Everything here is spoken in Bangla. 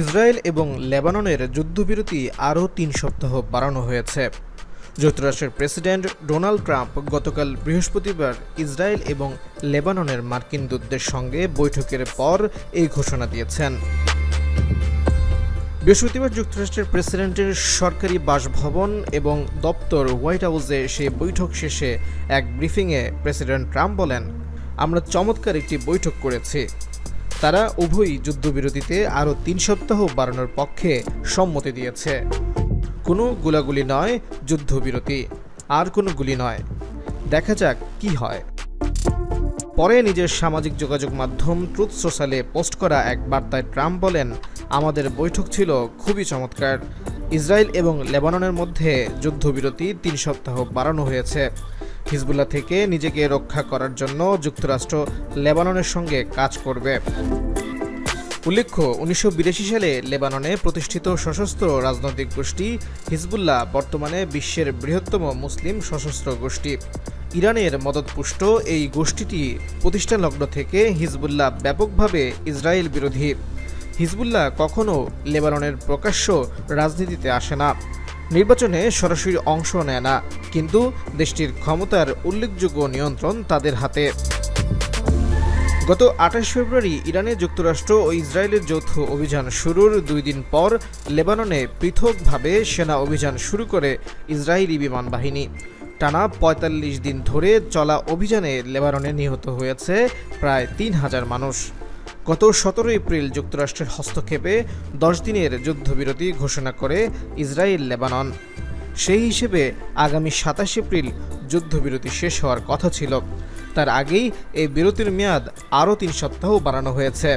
ইসরায়েল এবং লেবাননের যুদ্ধবিরতি আরও ৩ সপ্তাহ বাড়ানো হয়েছে। যুক্তরাষ্ট্রের প্রেসিডেন্ট ডোনাল্ড ট্রাম্প গতকাল বৃহস্পতিবার ইসরায়েল এবং লেবাননের মার্কিন দূতদের সঙ্গে বৈঠকের পর এই ঘোষণা দিয়েছেন। বৃহস্পতিবার যুক্তরাষ্ট্রের প্রেসিডেন্টের সরকারি বাসভবন এবং দপ্তর হোয়াইট হাউসে সেই বৈঠক শেষে এক ব্রিফিংয়ে প্রেসিডেন্ট ট্রাম্প বলেন, আমরা চমৎকার একটি বৈঠক করেছি। তারা উভয়ই যুদ্ধবিরতিতে আরও ৩ সপ্তাহ বাড়ানোর পক্ষে সম্মতি দিয়েছে। কোনো গোলাগুলি নয়, যুদ্ধবিরতি, আর কোনো গুলি নয়, দেখা যাক কি হয়। পরে নিজের সামাজিক যোগাযোগ মাধ্যম ট্রুথ সোশ্যালে পোস্ট করা এক বার্তায় ট্রাম্প বলেন, আমাদের বৈঠক ছিল খুবই চমৎকার। ইসরায়েল এবং লেবাননের মধ্যে যুদ্ধবিরতি ৩ সপ্তাহ বাড়ানো হয়েছে। হিজবুল্লাহ থেকে নিজেকে রক্ষা করার জন্য যুক্তরাষ্ট্র লেবাননের সঙ্গে কাজ করবে। উল্লেখ্য, ১৯৮২ সালে লেবাননে প্রতিষ্ঠিত সশস্ত্র রাজনৈতিক গোষ্ঠী হিজবুল্লাহ বর্তমানে বিশ্বের বৃহত্তম মুসলিম সশস্ত্র গোষ্ঠী। ইরানের মদতপুষ্ট এই গোষ্ঠীটি প্রতিষ্ঠালগ্ন থেকে হিজবুল্লাহ ব্যাপকভাবে ইসরায়েল বিরোধী। হিজবুল্লাহ কখনও লেবাননের প্রকাশ্য রাজনীতিতে আসে না, নির্বাচনে সরাসরি অংশ নেয় না, কিন্তু দেশটির ক্ষমতার উল্লেখযোগ্য নিয়ন্ত্রণ তাদের হাতে। গত ২৮ ফেব্রুয়ারি ইরানে যুক্তরাষ্ট্র ও ইসরায়েলের যৌথ অভিযান শুরুর ২ দিন পর লেবাননে পৃথকভাবে সেনা অভিযান শুরু করে ইসরায়েলি বিমান বাহিনী। টানা ৪৫ দিন ধরে চলা অভিযানে লেবাননে নিহত হয়েছে প্রায় ৩,০০০ মানুষ। গত ১৭ এপ্রিল যুক্তরাষ্ট্রের হস্তক্ষেপে ১০ দিনের যুদ্ধবিরতি ঘোষণা করে ইসরায়েল লেবানন। সেই হিসেবে আগামী ২৭ এপ্রিল যুদ্ধবিরতি শেষ হওয়ার কথা ছিল। তার আগেই এই বিরতির মেয়াদ আরও ৩ সপ্তাহ বাড়ানো হয়েছে।